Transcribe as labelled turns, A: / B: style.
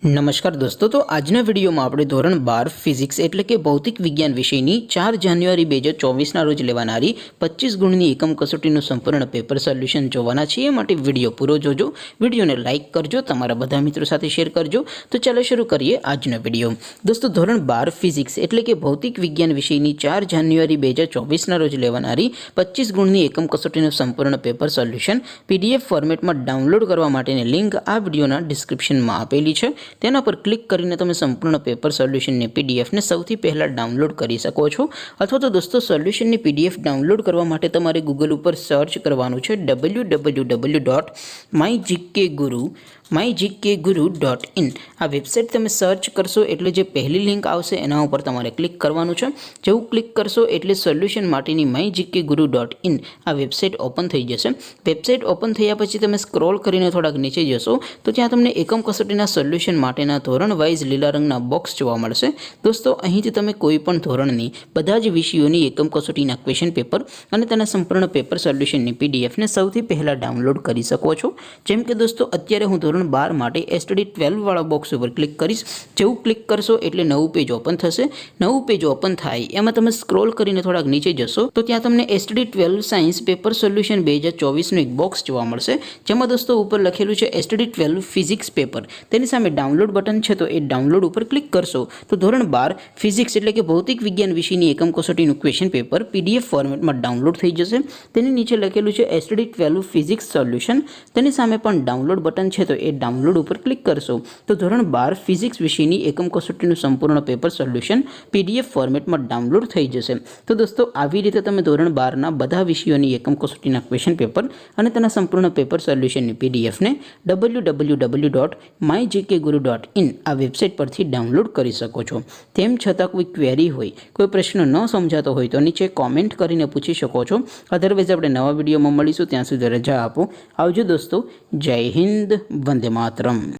A: नमस्कार दोस्तों, तो આજના વિડીયોમાં આપણે ધોરણ 12 ફિઝિક્સ એટલે કે ભૌતિક વિજ્ઞાન વિષયની 4 જાન્યુઆરી 2024ના રોજ લેવાનારી 25 ગુણની એકમ કસોટીનું સંપૂર્ણ પેપર સોલ્યુશન જોવાના છીએ। માટે વિડીયો પૂરો જોજો, વિડીયોને લાઇક કરજો, તમારા બધા મિત્રો સાથે શેર કરજો। તો ચાલો શરૂ કરીએ આજનો વિડીયો। દોસ્તો, ધોરણ 12 ફિઝિક્સ એટલે કે ભૌતિક વિજ્ઞાન વિષયની 4 જાન્યુઆરી 2024ના રોજ લેવાનારી 25 ગુણની એકમ કસોટીનું સંપૂર્ણ પેપર સોલ્યુશન પીડીએફ ફોર્મેટમાં ડાઉનલોડ કરવા માટેની લિંક આ વિડીયોના ડિસ્ક્રિપ્શનમાં આપેલી છે। તેના પર ક્લિક કરીને તમે સંપૂર્ણ પેપર સોલ્યુશનની પીડીએફને સૌથી પહેલાં ડાઉનલોડ કરી શકો છો। અથવા તો દોસ્તો, સોલ્યુશનની પીડીએફ ડાઉનલોડ કરવા માટે તમારે ગૂગલ ઉપર સર્ચ કરવાનું છે www.mygkguru.in। આ વેબસાઇટ તમે સર્ચ કરશો એટલે જે પહેલી લિંક આવશે એના ઉપર તમારે ક્લિક કરવાનું છે। જેવું ક્લિક કરશો એટલે સોલ્યુશન માટેની mygkguru.in આ વેબસાઇટ ઓપન થઈ જશે। વેબસાઇટ ઓપન થયા પછી તમે સ્ક્રોલ કરીને થોડાક નીચે જશો તો ત્યાં તમને એકમ કસોટીના સોલ્યુશન માટેના ધોરણ વાઇઝ લીલા રંગના બોક્સ જોવા મળશે। દોસ્તો, અહીંથી તમે કોઈ પણ ધોરણની બધા જ વિષયોની એકમ કસોટીના ક્વેશ્ચન પેપર અને તેના સંપૂર્ણ પેપર સોલ્યુશનની પીડીએફને સૌથી પહેલાં ડાઉનલોડ કરી શકો છો। જેમ કે દોસ્તો, અત્યારે હું ધોરણ 12 માટે એસટીડી 12 વાળા બોક્સ ઉપર ક્લિક કરીશ। જેવું ક્લિક કરશો એટલે નવું પેજ ઓપન થશે। નવું પેજ ઓપન થાય એમાં તમે સ્ક્રોલ કરીને થોડાક નીચે જશો તો ત્યાં તમને એસટીડી 12 સાયન્સ પેપર સોલ્યુશન 2024નું એક બોક્સ જોવા મળશે, જેમાં દોસ્તો ઉપર લખેલું છે એસટીડી 12 ફિઝિક્સ પેપર। તેની સામે ડાઉનલોડ બટન છે તો એ ડાઉનલોડ ઉપર ક્લિક કરશો તો ધોરણ 12 ફિઝિક્સ એટલે કે ભૌતિક વિજ્ઞાન વિષયની એકમ કસોટીનું ક્વેશ્ચન પેપર પીડીએફ ફોર્મેટમાં ડાઉનલોડ થઈ જશે। તેની નીચે લખેલું છે એસટીડી 12 ફિઝિક્સ સોલ્યુશન, તેની સામે પણ ડાઉનલોડ બટન છે તો એ ડાઉનલોડ ઉપર ક્લિક કરશો તો ધોરણ 12 ફિઝિક્સ વિષયની એકમ કસોટીનું સંપૂર્ણ પેપર સોલ્યુશન પીડીએફ ફોર્મેટમાં ડાઉનલોડ થઈ જશે। તો દોસ્તો, આવી રીતે તમે ધોરણ 12ના બધા વિષયોની એકમ કસોટીના ક્વેશ્ચન પેપર અને તેના સંપૂર્ણ પેપર સોલ્યુશનની પીડીએફને www.mygkguru.in આ વેબસાઇટ પરથી ડાઉનલોડ કરી શકો છો। તેમ છતાં કોઈ ક્વેરી હોય, કોઈ પ્રશ્ન ન સમજાતો હોય તો નીચે કોમેન્ટ કરીને પૂછી શકો છો। અધરવાઇઝ આપણે નવા વિડીયોમાં મળીશું, ત્યાં સુધી રજા આપો। આવજો દોસ્તો, જય હિન્દ, વંદે માતરમ।